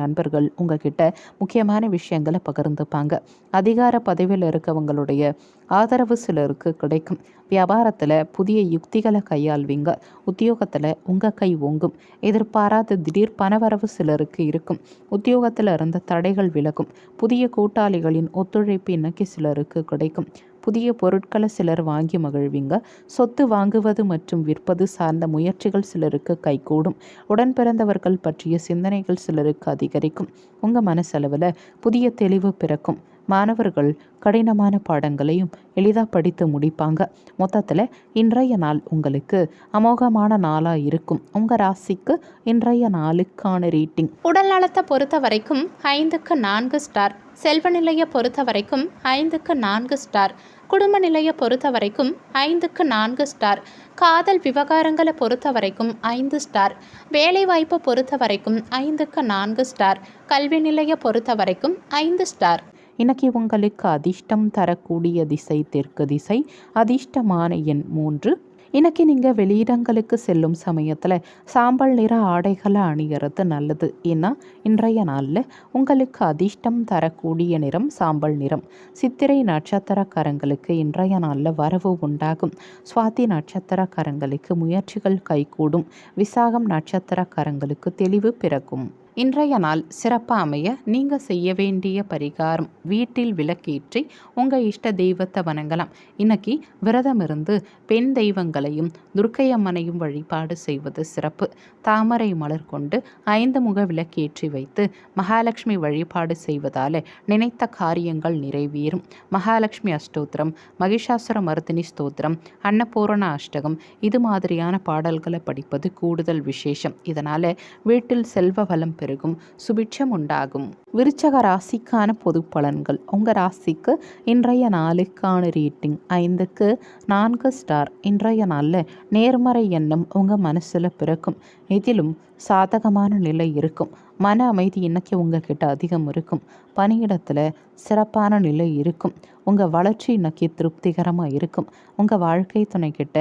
நண்பர்கள் உங்ககிட்ட முக்கியமான விஷயங்களை பகிர்ந்துப்பாங்க. அதிகார பதவியில் இருக்கவங்களுடைய ஆதரவு சிலருக்கு கிடைக்கும். வியாபாரத்தில் புதிய யுக்திகளை கையாள்வீங்க. உத்தியோகத்தில் உங்கள் கை ஓங்கும். எதிர்பாராத திடீர் பணவரவு சிலருக்கு இருக்கும். உத்தியோகத்தில் இருந்த தடைகள் விலகும். புதிய கூட்டாளிகளின் ஒத்துழைப்பு இன்னைக்கு சிலருக்கு கிடைக்கும். புதிய பொருட்களை சிலர் வாங்கி மகிழ்வீங்க. சொத்து வாங்குவது மற்றும் விற்பது சார்ந்த முயற்சிகள் சிலருக்கு கைகூடும். உடன் பிறந்தவர்கள் பற்றிய சிந்தனைகள் சிலருக்கு அதிகரிக்கும். உங்கள் மனசளவில் புதிய தெளிவு பிறக்கும். மாணவர்கள் கடினமான பாடங்களையும் எளிதாக படித்து முடிப்பாங்க. மொத்தத்தில் இன்றைய நாள் உங்களுக்கு அமோகமான நாளாக இருக்கும். உங்கள் ராசிக்கு இன்றைய நாளுக்கான ரேட்டிங். உடல் நலத்தை பொறுத்த வரைக்கும் 5க்கு 4 ஸ்டார். செல்வ நிலையை பொறுத்த வரைக்கும் 5க்கு 4 ஸ்டார். குடும்ப நிலையை பொறுத்த வரைக்கும் 5க்கு 4 ஸ்டார். காதல் விவகாரங்களை பொறுத்த வரைக்கும் 5 ஸ்டார். வேலைவாய்ப்பை பொறுத்த வரைக்கும் 5க்கு 4 ஸ்டார். கல்வி நிலையை பொறுத்த வரைக்கும் 5 ஸ்டார். இன்னைக்கு உங்களுக்கு அதிர்ஷ்டம் தரக்கூடிய திசை தெற்கு திசை. அதிர்ஷ்டமான எண் 3. இன்னைக்கு நீங்கள் வெளியிடங்களுக்கு செல்லும் சமயத்தில் சாம்பல் நிற ஆடைகளை அணிகிறது நல்லது. ஏன்னா இன்றைய நாளில் உங்களுக்கு அதிர்ஷ்டம் தரக்கூடிய நிறம் சாம்பல் நிறம். சித்திரை நட்சத்திரக்காரங்களுக்கு இன்றைய நாளில் வரவு உண்டாகும். சுவாதி நட்சத்திரக்காரங்களுக்கு முயற்சிகள் கைகூடும். விசாகம் நட்சத்திரக்காரங்களுக்கு தெளிவு பிறக்கும். இன்றைய நாள் சிறப்பாக அமைய நீங்கள் செய்ய வேண்டிய பரிகாரம், வீட்டில் விளக்கேற்றி உங்கள் இஷ்ட தெய்வத்தை வணங்கலாம். இன்னைக்கு விரதம் இருந்து பெண் தெய்வங்களையும் துர்க்கையம்மனையும் வழிபாடு செய்வது சிறப்பு. தாமரை மலர் கொண்டு 5 முக விளக்கேற்றி வைத்து மகாலட்சுமி வழிபாடு செய்வதால் நினைத்த காரியங்கள் நிறைவேறும். மகாலட்சுமி அஷ்டோத்திரம், மகிஷாசுர மர்தினி ஸ்தோத்திரம், அன்னபூரண அஷ்டகம் இது மாதிரியான பாடல்களை படிப்பது கூடுதல் விசேஷம். இதனால் வீட்டில் செல்வ வளம் பெருகும், சுபிட்சம் உண்டாகும். விருச்சக ராசிக்கான பொது பலன்கள். உங்கள் ராசிக்கு இன்றைய நாளுக்கான ரேட்டிங் 5க்கு 4 ஸ்டார். இன்றைய நாளில் நேர்மறை எண்ணம் உங்கள் மனசில் பிறக்கும். இதிலும் சாதகமான நிலை இருக்கும். மன அமைதி இன்னைக்கு உங்ககிட்ட அதிகம் இருக்கும். பணியிடத்தில் சிறப்பான நிலை இருக்கும். உங்கள் வளர்ச்சி இன்னைக்கு திருப்திகரமாக இருக்கும். உங்கள் வாழ்க்கை துணைக்கிட்ட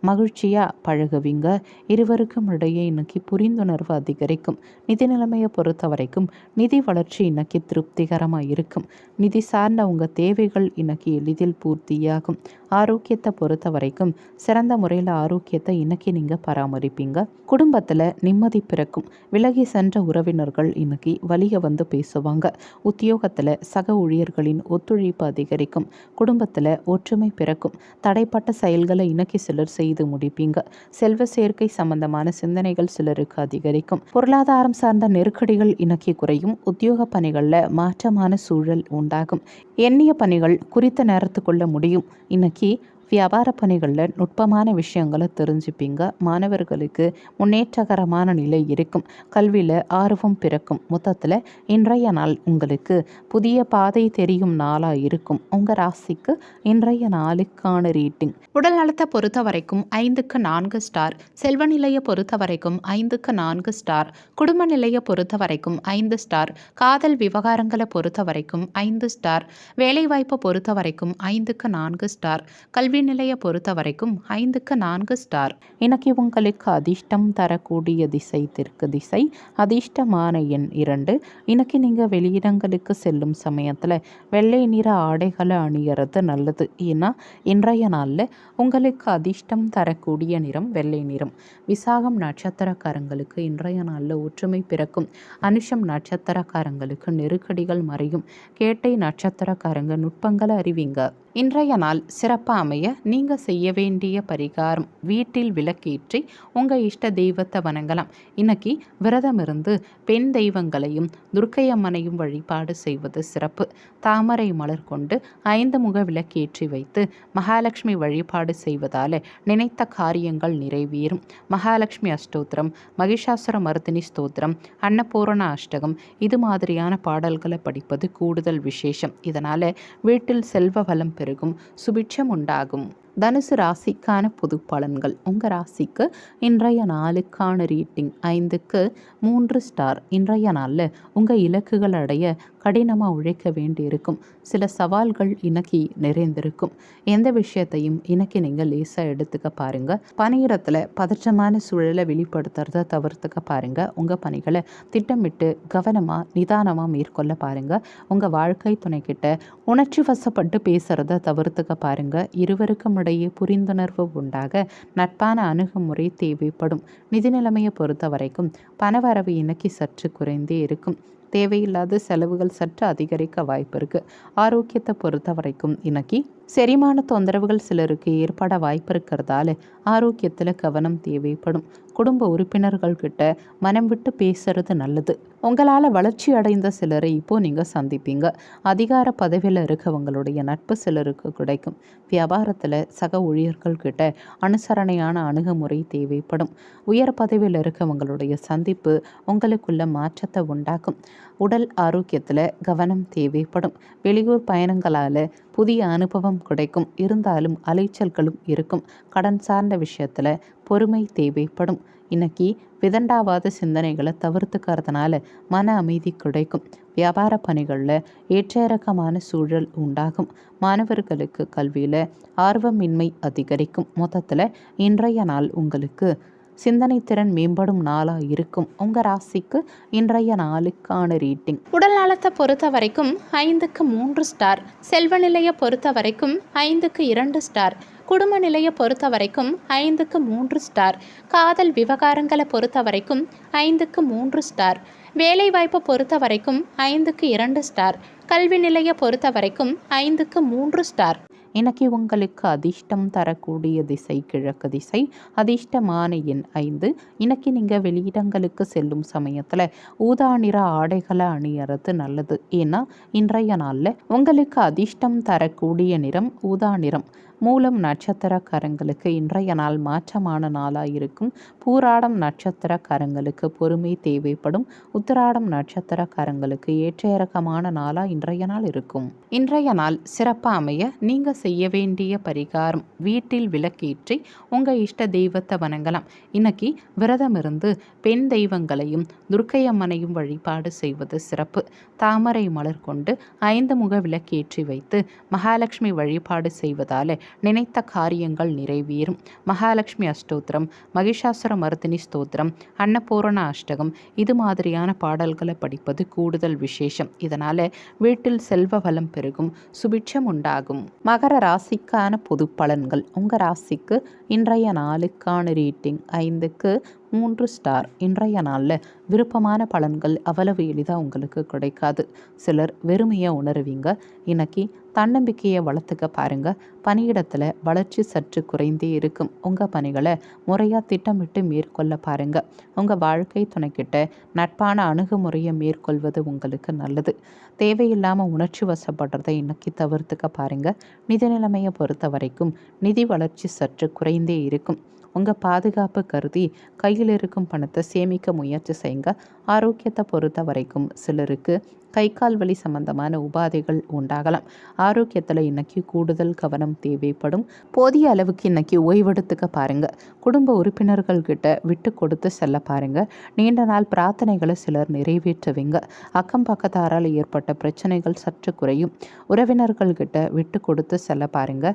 மகிழ்ச்சியாக பழகுவீங்க. இருவருக்கும் இடையே இன்னைக்கு புரிந்துணர்வு அதிகரிக்கும். நிதி நிலைமையை பொறுத்த வரைக்கும் நிதி வளர்ச்சி இன்னைக்கு திருப்திகரமாக இருக்கும். நிதி சார்ந்த உங்கள் தேவைகள் இன்னைக்கு எளிதில் பூர்த்தியாகும். ஆரோக்கியத்தை பொறுத்த வரைக்கும் சிறந்த முறையில் ஆரோக்கியத்தை இன்னைக்கு நீங்கள் பராமரிப்பீங்க. குடும்பத்தில் நிம்மதி பிறக்கும். விலகி சென்ற உறவினர்கள் இன்னைக்கு வலிய வந்து பேசுவாங்க. உத்தியோகத்தில் சக ஊழியர்களின் ஒத்துழைப்பு அதிகரிக்கும். குடும்பத்தில் ஒற்றுமை பிறக்கும். தடைப்பட்ட செயல்களை இன்னைக்கு சிலர் செய்து முடிப்பீங்க. செல்வ சேர்க்கை சம்பந்தமான சிந்தனைகள் சிலருக்கு அதிகரிக்கும். பொருளாதாரம் சார்ந்த நெருக்கடிகள் இன்னைக்கு குறையும். உத்தியோக பணிகளில் மாற்றமான சூழல் உண்டாகும். எண்ணிய பணிகள் குறித்த நேரத்துக்குள்ள முடியும். இன்னைக்கு வியாபார பணிகளில் நுட்பமான விஷயங்களை தெரிஞ்சுப்பீங்க. மாணவர்களுக்கு முன்னேற்றகரமான நிலை இருக்கும். கல்வியில் ஆர்வம் பிறக்கும். மொத்தத்தில் இன்றைய நாள் உங்களுக்கு புதிய பாதை தெரியும் நாளாக இருக்கும். உங்கள் ராசிக்கு இன்றைய நாளுக்கான ரேட்டிங். உடல் நலத்தை பொறுத்த வரைக்கும் 5க்கு 4 ஸ்டார். செல்வ நிலையை பொறுத்த வரைக்கும் 5க்கு 4 ஸ்டார். குடும்ப நிலையை பொறுத்த வரைக்கும் 5 ஸ்டார். காதல் விவகாரங்களை பொறுத்த வரைக்கும் 5 ஸ்டார். வேலைவாய்ப்பை பொறுத்த வரைக்கும் 5க்கு 4 ஸ்டார். கல்வி நிலையை பொறுத்த வரைக்கும் 5க்கு 4 ஸ்டார். இன்னைக்கு உங்களுக்கு அதிர்ஷ்டம் தரக்கூடிய திசை தெற்கு திசை. அதிர்ஷ்டமான எண் 2. இன்னைக்கு நீங்கள் வெளியிடங்களுக்கு செல்லும் சமயத்தில் வெள்ளை நிற ஆடைகளை அணியறது நல்லது. ஏன்னா இன்றைய நாளில் உங்களுக்கு அதிர்ஷ்டம் தரக்கூடிய நிறம் வெள்ளை நிறம். விசாகம் நட்சத்திரக்காரங்களுக்கு இன்றைய நாளில் ஒற்றுமை பிறக்கும். அனுஷம் நட்சத்திரக்காரங்களுக்கு நெருக்கடிகள் மறையும். கேட்டை நட்சத்திரக்காரங்க நுட்பங்களை அறிவிங்க. இன்றைய நாள் சிறப்பாக அமைய நீங்கள் செய்ய வேண்டிய பரிகாரம், வீட்டில் விளக்கேற்றி உங்கள் இஷ்ட தெய்வத்தை வணங்கலாம். இன்னைக்கு விரதம் இருந்து பெண் தெய்வங்களையும் துர்க்கையம்மனையும் வழிபாடு செய்வது சிறப்பு. தாமரை மலர் கொண்டு 5 முக விளக்கேற்றி வைத்து மகாலட்சுமி வழிபாடு செய்வதால் நினைத்த காரியங்கள் நிறைவேறும். மகாலட்சுமி அஷ்டோத்திரம், மகிஷாசுர மர்தினி ஸ்தோத்திரம், அன்னபூரண அஷ்டகம் இது மாதிரியான பாடல்களை படிப்பது கூடுதல் விசேஷம். இதனால் வீட்டில் செல்வ வளம் பெருகும், சுபிட்சம் உண்டாகும். தனுசு ராசிக்கான பொது பலன்கள். உங்கள் ராசிக்கு இன்றைய நாளுக்கான ரேட்டிங் 5க்கு 3 ஸ்டார். இன்றைய நாளில் உங்கள் இலக்குகள் அடைய கடினமாக உழைக்க வேண்டி இருக்கும். சில சவால்கள் இன்னைக்கு நிறைந்திருக்கும். எந்த விஷயத்தையும் இன்னைக்கு நீங்கள் லேசாக எடுத்துக்க பாருங்க. பணியிடத்தில் பதற்றமான சூழலை வெளிப்படுத்துறத தவிர்த்துக்க பாருங்க. உங்கள் பணிகளை திட்டமிட்டு கவனமாக நிதானமாக மேற்கொள்ள பாருங்க. உங்கள் வாழ்க்கை துணைக்கிட்ட உணர்ச்சி வசப்பட்டு பேசுறத தவிர்த்துக்க பாருங்க. இருவருக்கும் இடையே புரிந்துணர்வு உண்டாக நட்பான அணுகுமுறை தேவைப்படும். நிதி நிலைமையை பொறுத்த வரைக்கும் பணவரவு இன்னைக்கு சற்று குறைந்தே இருக்கும். தேவையில்லாத செலவுகள் சற்று அதிகரிக்க வாய்ப்பு இருக்கு. ஆரோக்கியத்தை பொறுத்த வரைக்கும் இன்னைக்கு செரிமான தொந்தரவுகள் சிலருக்கு ஏற்பட வாய்ப்பு இருக்கிறதால ஆரோக்கியத்தில் கவனம் தேவைப்படும். குடும்ப உறுப்பினர்கள் கிட்ட மனம் விட்டு பேசுறது நல்லது. உங்களால் வளர்ச்சி அடைந்த சிலரை இப்போ நீங்கள் சந்திப்பீங்க. அதிகார பதவியில் இருக்கவங்களுடைய நட்பு சிலருக்கு கிடைக்கும். வியாபாரத்தில் சக ஊழியர்கள் கிட்ட அனுசரணையான அணுகுமுறை தேவைப்படும். உயர் பதவியில் இருக்கவங்களுடைய சந்திப்பு உங்களுக்குள்ள மாற்றத்தை உண்டாக்கும். உடல் ஆரோக்கியத்தில் கவனம் தேவைப்படும். வெளியூர் பயணங்களால் புதிய அனுபவம் கிடைக்கும். இருந்தாலும் அலைச்சல்களும் இருக்கும். கடன் சார்ந்த விஷயத்தில் பொறுமை தேவைப்படும். இன்னைக்கு விதண்டாவாத சிந்தனைகளை தவிர்த்துக்கிறதுனால மன அமைதி கிடைக்கும். வியாபார பணிகளில் ஏற்ற இறக்கமான சூழல் உண்டாகும். மாணவர்களுக்கு கல்வியில் ஆர்வமின்மை அதிகரிக்கும். மொத்தத்தில் இன்றைய நாள் உங்களுக்கு சிந்தனை திறன் மேம்படும் நாளாக இருக்கும். உங்கள் ராசிக்கு இன்றைய நாளுக்கான ரேட்டிங். உடல் நலத்தை பொறுத்த வரைக்கும் 5க்கு 3 ஸ்டார். செல்வ நிலையை பொறுத்த வரைக்கும் 5க்கு 2 ஸ்டார். குடும்ப நிலையை பொறுத்த வரைக்கும் 5க்கு 3 ஸ்டார். காதல் விவகாரங்களை பொறுத்த வரைக்கும் 5க்கு 3 ஸ்டார். வேலைவாய்ப்பை பொறுத்த வரைக்கும் 5க்கு 2 ஸ்டார். கல்வி நிலையை பொறுத்த வரைக்கும் 5க்கு 3 ஸ்டார். இன்னைக்கு உங்களுக்கு அதிர்ஷ்டம் தரக்கூடிய திசை கிழக்கு திசை. அதிர்ஷ்டமான எண் 5. இன்னைக்கு நீங்கள் வெளியிடங்களுக்கு செல்லும் சமயத்தில் ஊதா நிற ஆடைகளை அணியறது நல்லது. ஏன்னா இன்றைய நாளில் உங்களுக்கு அதிர்ஷ்டம் தரக்கூடிய நிறம் ஊதா நிறம். மூலம் நட்சத்திரக்காரங்களுக்கு இன்றைய நாள் மாற்றமான நாளாக இருக்கும். பூராடம் நட்சத்திரக்காரங்களுக்கு பொறுமை தேவைப்படும். உத்திராடம் நட்சத்திரக்காரங்களுக்கு ஏற்ற இறக்கமான நாளாக இன்றைய நாள் இருக்கும். இன்றைய நாள் சிறப்பாக அமைய நீங்கள் செய்ய வேண்டிய பரிகாரம், வீட்டில் விளக்கேற்றி உங்கள் இஷ்ட தெய்வத்தை வணங்கலாம். இன்னைக்கு விரதம் இருந்து பெண் தெய்வங்களையும் துர்க்கையம்மனையும் வழிபாடு செய்வது சிறப்பு. தாமரை மலர் கொண்டு 5 முக விளக்கேற்றி வைத்து மகாலட்சுமி வழிபாடு செய்வதால் நினைத்த காரியங்கள் நிறைவேறும். மகாலட்சுமி அஷ்டோத்திரம், மகிஷாசுர மர்தினி ஸ்தோத்திரம், அன்னபூரண அஷ்டகம் இது மாதிரியான பாடல்களை படிப்பது கூடுதல் விசேஷம். இதனால வீட்டில் செல்வ வளம் பெருகும், சுபிட்சம் உண்டாகும். மகர ராசிக்கான பொது பலன்கள். உங்கள் ராசிக்கு இன்றைய நாளுக்கான ரேட்டிங் 5க்கு 3 ஸ்டார். இன்றைய நாளில் விருப்பமான பலன்கள் அவ்வளவு எளிதாக உங்களுக்கு கிடைக்காது. சிலர் வெறுமையை உணருவீங்க. இன்னைக்கு தன்னம்பிக்கையை வளர்த்துக்க பாருங்க. பணியிடத்தில் வளர்ச்சி சற்று குறைந்தே இருக்கும். உங்கள் பணிகளை முறையாக திட்டமிட்டு மேற்கொள்ள பாருங்க. உங்கள் வாழ்க்கை துணைக்கிட்ட நட்பான அணுகுமுறையை மேற்கொள்வது உங்களுக்கு நல்லது. தேவையில்லாமல் உணர்ச்சி வசப்படுறதை இன்னைக்கு தவிர்த்துக்க பாருங்க. நிதி நிலைமையை பொறுத்த வரைக்கும் நிதி வளர்ச்சி சற்று குறைந்தே இருக்கும். உங்கள் பாதுகாப்பு கருதி கையில் இருக்கும் பணத்தை சேமிக்க முயற்சி செய்யுங்க. ஆரோக்கியத்தை பொறுத்த வரைக்கும் சிலருக்கு கை கால் வலி சம்பந்தமான உபாதைகள் உண்டாகலாம். ஆரோக்கியத்தில் இன்னைக்கு கூடுதல் கவனம் தேவைப்படும். போதிய அளவுக்கு இன்னைக்கு ஓய்வெடுத்துக்க பாருங்க. குடும்ப உறுப்பினர்கள் கிட்ட விட்டு கொடுத்து செல்ல பாருங்க. நீண்ட நாள் பிரார்த்தனைகளை சிலர் நிறைவேற்றுவீங்க. அக்கம் பக்கத்தாரால் ஏற்பட்ட பிரச்சனைகள் சற்று குறையும். உறவினர்கள் கிட்ட விட்டு கொடுத்து செல்ல பாருங்க.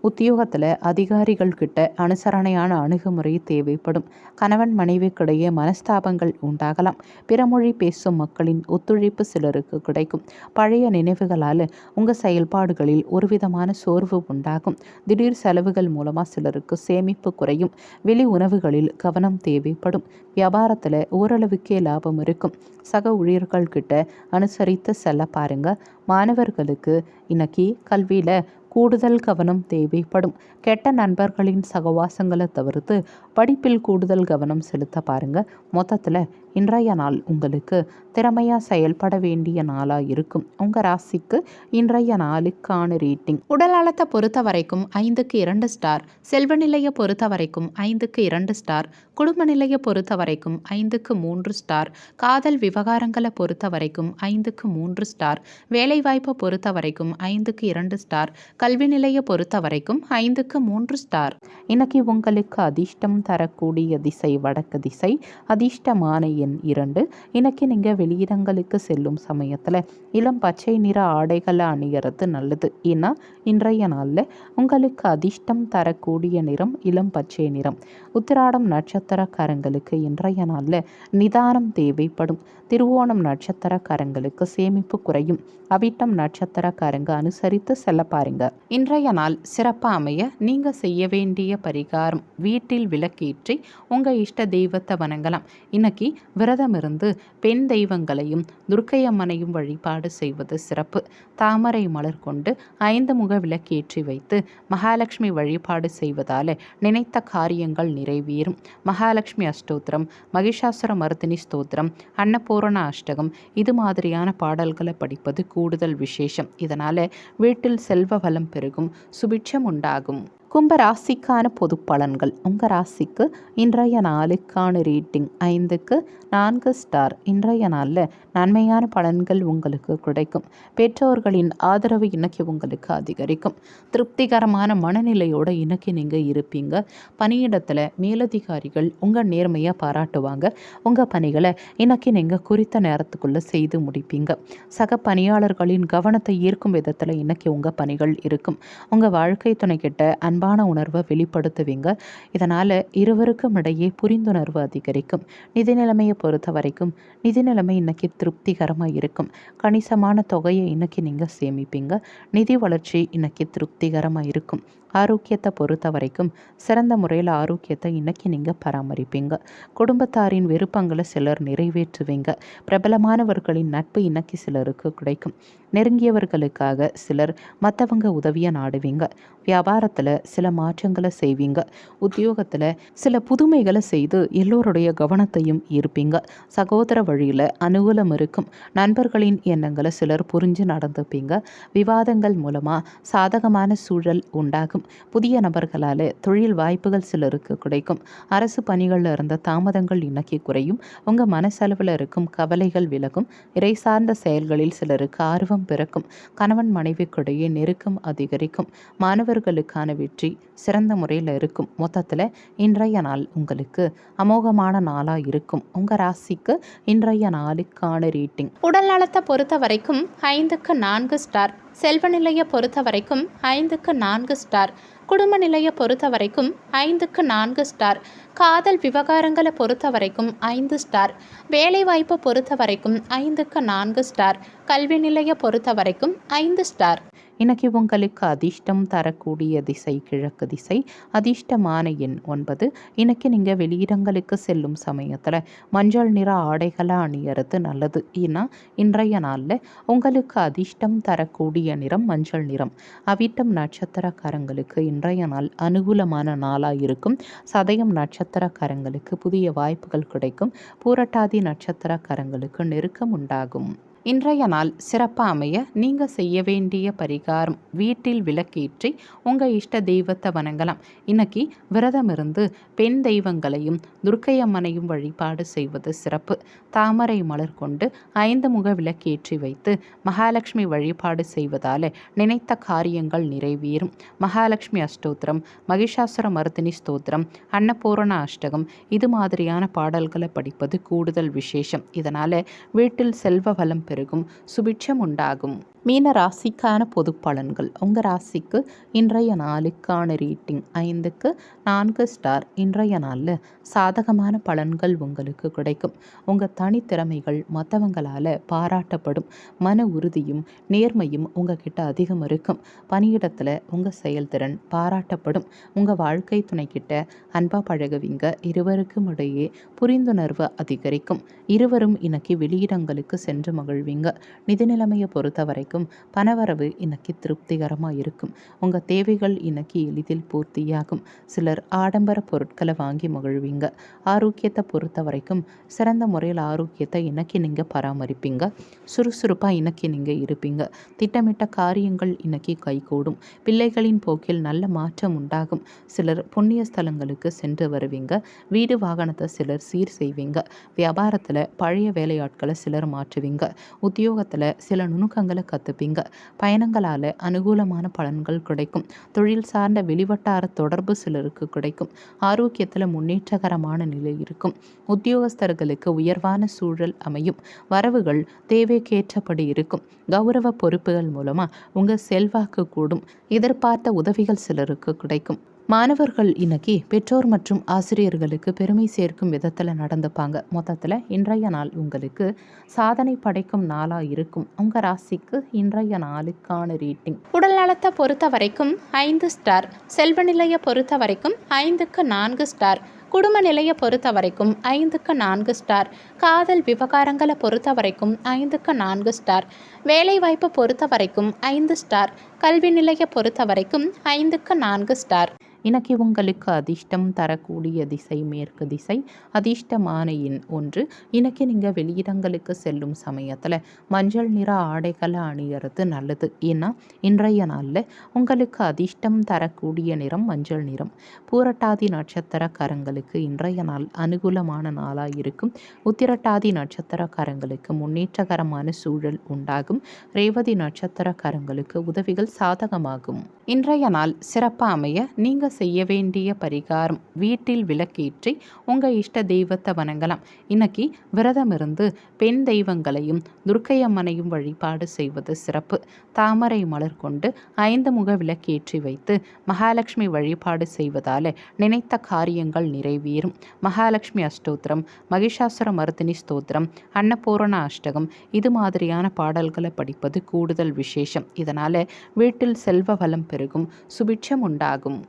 உத்தியோகத்தில் அதிகாரிகள் கிட்ட அனுசரணையான அணுகுமுறை தேவைப்படும். கணவன் மனைவிக்கிடையே மனஸ்தாபங்கள் உண்டாகலாம். பிறமொழி பேசும் மக்களின் ஒத்துழைப்பு சிலருக்கு கிடைக்கும். பழைய நினைவுகளால் உங்கள் செயல்பாடுகளில் ஒருவிதமான சோர்வு உண்டாகும். திடீர் செலவுகள் மூலமாக சிலருக்கு சேமிப்பு குறையும். வெளி உணவுகளில் கவனம் தேவைப்படும். வியாபாரத்தில் ஓரளவுக்கே லாபம் இருக்கும். சக ஊழியர்கள் கிட்ட அனுசரித்து செல்ல பாருங்க. மாணவர்களுக்கு இன்னைக்கு கல்வியில் கூடுதல் கவனம் தேவைப்படும். கெட்ட நண்பர்களின் சகவாசங்களை தவிர்த்து படிப்பில் கூடுதல் கவனம் செலுத்த பாருங்க. மொத்தத்தில் இன்றைய நாள் உங்களுக்கு திறமையாக செயல்பட வேண்டிய நாளாக இருக்கும். உங்கள் ராசிக்கு இன்றைய நாளுக்கான ரேட்டிங். உடல் நலத்தை பொறுத்த வரைக்கும் 5க்கு 2 ஸ்டார். செல்வ நிலையை பொறுத்த வரைக்கும் 5க்கு 2 ஸ்டார். குடும்ப நிலையை பொறுத்த வரைக்கும் 5க்கு 3 ஸ்டார். காதல் விவகாரங்களை பொறுத்த வரைக்கும் 5க்கு 3 ஸ்டார். வேலைவாய்ப்பை பொறுத்த வரைக்கும் 5க்கு 2 ஸ்டார். கல்வி நிலையை பொறுத்த வரைக்கும் 5க்கு 3 ஸ்டார். இன்னைக்கு உங்களுக்கு அதிர்ஷ்டம் தரக்கூடிய திசை வடக்கு திசை. அதிர்ஷ்டமான எண் 2. இன்னைக்கு நீங்கள் வெளியிடங்களுக்கு செல்லும் சமயத்தில் இளம் பச்சை நிற ஆடைகளை அணியறது நல்லது. ஏன்னா இன்றைய நாளில் உங்களுக்கு அதிர்ஷ்டம் தரக்கூடிய நிறம் இளம் பச்சை நிறம். உத்திராடம் நட்சத்திரக்காரங்களுக்கு இன்றைய நாளில் நிதானம் தேவைப்படும். திருவோணம் நட்சத்திரக்காரங்களுக்கு சேமிப்பு குறையும். அவிட்டம் நட்சத்திரக்காரங்க அனுசரித்து செல்ல பாருங்க. இன்றைய நாள் சிறப்பாக அமைய நீங்கள் செய்ய வேண்டிய பரிகாரம் வீட்டில் விளக்கேற்றி உங்கள் இஷ்ட தெய்வத்தை வணங்கலாம். இன்னைக்கு விரதம் இருந்து பெண் தெய்வங்களையும் துர்க்கையம்மனையும் வழிபாடு செய்வது சிறப்பு. தாமரை மலர் கொண்டு 5 முக விளக்கேற்றி வைத்து மகாலட்சுமி வழிபாடு செய்வதால் நினைத்த காரியங்கள் நிறைவேறும். மகாலட்சுமி அஷ்டோத்திரம், மகிஷாசுர மர்தினி ஸ்தோத்திரம், அன்னபூரண அஷ்டகம் இது மாதிரியான பாடல்களை படிப்பது கூடுதல் விசேஷம். இதனால் வீட்டில் செல்வ வளம் பெருகும், சுபிட்சம் உண்டாகும். கும்ப ராசிக்கான பொது பலன்கள். உங்கள் ராசிக்கு இன்றைய நாளுக்கான ரேட்டிங் 5க்கு 4 ஸ்டார். இன்றைய நாளில் நன்மையான பலன்கள் உங்களுக்கு கிடைக்கும். பெற்றோர்களின் ஆதரவு இன்னைக்கு உங்களுக்கு அதிகரிக்கும். திருப்திகரமான மனநிலையோடு இன்னைக்கு நீங்கள் இருப்பீங்க. பணியிடத்தில் மேலதிகாரிகள் உங்கள் நேர்மையை பாராட்டுவாங்க. உங்கள் பணிகளை இன்னைக்கு நீங்கள் குறித்த நேரத்துக்குள்ளே செய்து முடிப்பீங்க. சக பணியாளர்களின் கவனத்தை ஈர்க்கும் விதத்தில் இன்னைக்கு உங்கள் பணிகள் இருக்கும். உங்கள் வாழ்க்கை துணைக்கிட்ட அன்பான உணர்வை வெளிப்படுத்துவீங்க. இதனால் இருவருக்கும் இடையே புரிந்துணர்வு அதிகரிக்கும். நிதி நிலைமையை பொறுத்த வரைக்கும் நிதி நிலைமை இன்னைக்கு திருப்திகரமாக இருக்கும். கணிசமான தொகையை இன்னைக்கு நீங்கள் சேமிப்பீங்க. நிதி வளர்ச்சி இன்னைக்கு திருப்திகரமாக இருக்கும். ஆரோக்கியத்தை பொறுத்த வரைக்கும் சிறந்த முறையில் ஆரோக்கியத்தை இன்னைக்கு நீங்கள் பராமரிப்பீங்க. குடும்பத்தாரின் விருப்பங்களை சிலர் நிறைவேற்றுவீங்க. பிரபலமானவர்களின் நட்பு இன்னைக்கு சிலருக்கு கிடைக்கும். நெருங்கியவர்களுக்காக சிலர் மற்றவங்க உதவியை நாடுவீங்க. வியாபாரத்தில் சில மாற்றங்களை செய்வீங்க. உத்தியோகத்தில் சில புதுமைகளை செய்து எல்லோருடைய கவனத்தையும் ஈர்ப்பீங்க. சகோதர வழியில் அனுகூலம் இருக்கும். நண்பர்களின் எண்ணங்களை சிலர் புரிஞ்சு நடந்துப்பீங்க. விவாதங்கள் மூலமாக சாதகமான சூழல் உண்டாகும். புதிய நபர்களால் தொழில் வாய்ப்புகள் சிலருக்கு கிடைக்கும். அரசு பணிகளில் இருந்த தாமதங்கள் இன்னைக்கு குறையும். உங்கள் மனசளவில் இருக்கும் கவலைகள் விலகும். இறை சார்ந்த செயல்களில் சிலருக்கு ஆர்வம் பிறக்கும். கணவன் மனைவிக்கிடையே நெருக்கம் அதிகரிக்கும். மாணவர்களுக்கான வெற்றி சிறந்த முறையில் இருக்கும். மொத்தத்தில் இன்றைய நாள் உங்களுக்கு அமோகமான நாளாக இருக்கும். உங்கள் ராசிக்கு இன்றைய நாளுக்கான ரேட்டிங். உடல் நலத்தை பொறுத்த வரைக்கும் 5க்கு 4 ஸ்டார். செல்வ நிலையை பொறுத்த வரைக்கும் 5க்கு 4 ஸ்டார். குடும்ப நிலையை பொறுத்த வரைக்கும் 5க்கு 4 ஸ்டார். காதல் விவகாரங்களை பொறுத்த வரைக்கும் 5 ஸ்டார். வேலைவாய்ப்பை பொறுத்த வரைக்கும் 5க்கு 4 ஸ்டார். கல்வி நிலையை பொறுத்த வரைக்கும் 5 ஸ்டார். இன்னைக்கு உங்களுக்கு அதிர்ஷ்டம் தரக்கூடிய திசை கிழக்கு திசை. அதிர்ஷ்டமான எண் 9. இன்னைக்கு நீங்கள் வெளியிடங்களுக்கு செல்லும் சமயத்தில் மஞ்சள் நிற ஆடைகளை அணியறது நல்லது. ஏன்னா இன்றைய நாளில் உங்களுக்கு அதிர்ஷ்டம் தரக்கூடிய நிறம் மஞ்சள் நிறம். அவிட்டம் நட்சத்திரக்காரங்களுக்கு இன்றைய நாள் அனுகூலமான நாளாக இருக்கும். சதயம் நட்சத்திரக்காரங்களுக்கு புதிய வாய்ப்புகள் கிடைக்கும். பூரட்டாதி நட்சத்திரக்காரங்களுக்கு நெருக்கம் உண்டாகும். இன்றைய நாள் சிறப்பாக அமைய நீங்கள் செய்ய வேண்டிய பரிகாரம் வீட்டில் விளக்கேற்றி உங்கள் இஷ்ட தெய்வத்தை வணங்கலாம். இன்னைக்கு விரதம் இருந்து பெண் தெய்வங்களையும் துர்க்கையம்மனையும் வழிபாடு செய்வது சிறப்பு. தாமரை மலர் கொண்டு 5 முக விளக்கேற்றி வைத்து மகாலட்சுமி வழிபாடு செய்வதால் நினைத்த காரியங்கள் நிறைவேறும். மகாலட்சுமி அஷ்டோத்திரம், மகிஷாசுர மர்தினி ஸ்தோத்திரம், அன்னபூரண அஷ்டகம் இது மாதிரியான பாடல்களை படிப்பது கூடுதல் விசேஷம். இதனால் வீட்டில் செல்வ வளம் பெருகும், சுபிட்சம் உண்டாகும். மீன ராசிக்கான பொது பலன்கள். உங்கள் ராசிக்கு இன்றைய நாளுக்கான ரேட்டிங் 5க்கு 4 ஸ்டார். இன்றைய நாளில் சாதகமான பலன்கள் உங்களுக்கு கிடைக்கும். உங்கள் தனித்திறமைகள் மற்றவங்களால் பாராட்டப்படும். மன உறுதியும் நேர்மையும் உங்ககிட்ட அதிகம் இருக்கும். பணியிடத்தில் உங்கள் செயல்திறன் பாராட்டப்படும். உங்கள் வாழ்க்கை துணைக்கிட்ட அன்பாக பழகுவீங்க. இருவருக்கும் இடையே புரிந்துணர்வு அதிகரிக்கும். இருவரும் இன்னைக்கு வெளியிடங்களுக்கு சென்று மகிழ்வீங்க. நிதி நிலைமையை பொறுத்த வரைக்கும் பணவரவு இன்னைக்கு திருப்திகரமாக இருக்கும். உங்கள் தேவைகள் இன்னைக்கு எளிதில் பூர்த்தியாகும். சிலர் ஆடம்பர பொருட்களை வாங்கி மகிழ்வீங்க. ஆரோக்கியத்தை பொறுத்த வரைக்கும் சிறந்த முறையில் ஆரோக்கியத்தை இன்னைக்கு நீங்கள் பராமரிப்பீங்க. சுறுசுறுப்பாக இன்னைக்கு நீங்கள் இருப்பீங்க. திட்டமிட்ட காரியங்கள் இன்னைக்கு கைகூடும். பிள்ளைகளின் போக்கில் நல்ல மாற்றம் உண்டாகும். சிலர் புண்ணிய ஸ்தலங்களுக்கு சென்று வருவீங்க. வீடு வாகனத்தை சிலர் சீர் செய்வீங்க. வியாபாரத்தில் பழைய வேலையாட்களை சிலர் மாற்றுவீங்க. உத்தியோகத்தில் சில நுணுக்கங்களை கற்றுப்பீங்க. பயணங்களால் அனுகூலமான பலன்கள் கிடைக்கும். தொழில் சார்ந்த வெளிவட்டார தொடர்பு சிலருக்கு கிடைக்கும். ஆரோக்கியத்தில் முன்னேற்றகரமான நிலை இருக்கும். உத்தியோகஸ்தர்களுக்கு உயர்வான சூழல் அமையும். வரவுகள் தேவைக்கேற்றபடி இருக்கும். கௌரவ பொறுப்புகள் மூலமாக உங்கள் செல்வாக்கு கூடும். எதிர்பார்த்த உதவிகள் சிலருக்கு கிடைக்கும். மாணவர்கள் இன்னைக்கு பெற்றோர் மற்றும் ஆசிரியர்களுக்கு பெருமை சேர்க்கும் விதத்தில் நடந்துப்பாங்க. மொத்தத்தில் இன்றைய நாள் உங்களுக்கு சாதனை படைக்கும் நாளாக இருக்கும். உங்கள் ராசிக்கு இன்றைய நாளுக்கான ரேட்டிங். உடல் நலத்தை பொறுத்த வரைக்கும் 5 ஸ்டார். செல்வ நிலையை பொறுத்த வரைக்கும் 5க்கு 4 ஸ்டார். குடும்ப நிலையை பொறுத்த வரைக்கும் 5க்கு 4 ஸ்டார். காதல் விவகாரங்களை பொறுத்த வரைக்கும் 5க்கு 4 ஸ்டார். வேலைவாய்ப்பை பொறுத்த வரைக்கும் 5 ஸ்டார். கல்வி நிலையை பொறுத்த வரைக்கும் 5க்கு 4 ஸ்டார். இன்னைக்கு உங்களுக்கு அதிர்ஷ்டம் தரக்கூடிய திசை மேற்கு திசை. அதிர்ஷ்டமான எண் 1. இன்னைக்கு நீங்கள் வெளியிடங்களுக்கு செல்லும் சமயத்தில் மஞ்சள் நிற ஆடைகளை அணியறது நல்லது. ஏன்னா இன்றைய நாளில் உங்களுக்கு அதிர்ஷ்டம் தரக்கூடிய நிறம் மஞ்சள் நிறம். பூரட்டாதி நட்சத்திரக்காரங்களுக்கு இன்றைய நாள் அனுகூலமான நாளாக இருக்கும். உத்திரட்டாதி நட்சத்திரக்காரங்களுக்கு முன்னேற்றகரமான சூழல் உண்டாகும். ரேவதி நட்சத்திரக்காரங்களுக்கு உதவிகள் சாதகமாகும். இன்றைய நாள் சிறப்பாக அமைய நீங்கள் செய்ய வேண்டிய பரிகாரம், வீட்டில் விளக்கேற்றி உங்கள் இஷ்ட தெய்வத்தை வணங்கலாம். இன்னைக்கு விரதம் இருந்து பெண் தெய்வங்களையும் துர்க்கையம்மனையும் வழிபாடு செய்வது சிறப்பு. தாமரை மலர் கொண்டு 5 முக விளக்கேற்றி வைத்து மகாலட்சுமி வழிபாடு செய்வதால் நினைத்த காரியங்கள் நிறைவேறும். மகாலட்சுமி அஷ்டோத்திரம், மகிஷாசுர மர்தினி ஸ்தோத்திரம், அன்னபூரண அஷ்டகம் இது மாதிரியான பாடல்களை படிப்பது கூடுதல் விசேஷம். இதனால் வீட்டில் செல்வ வளம் பெருகும், சுபிட்சம் உண்டாகும்.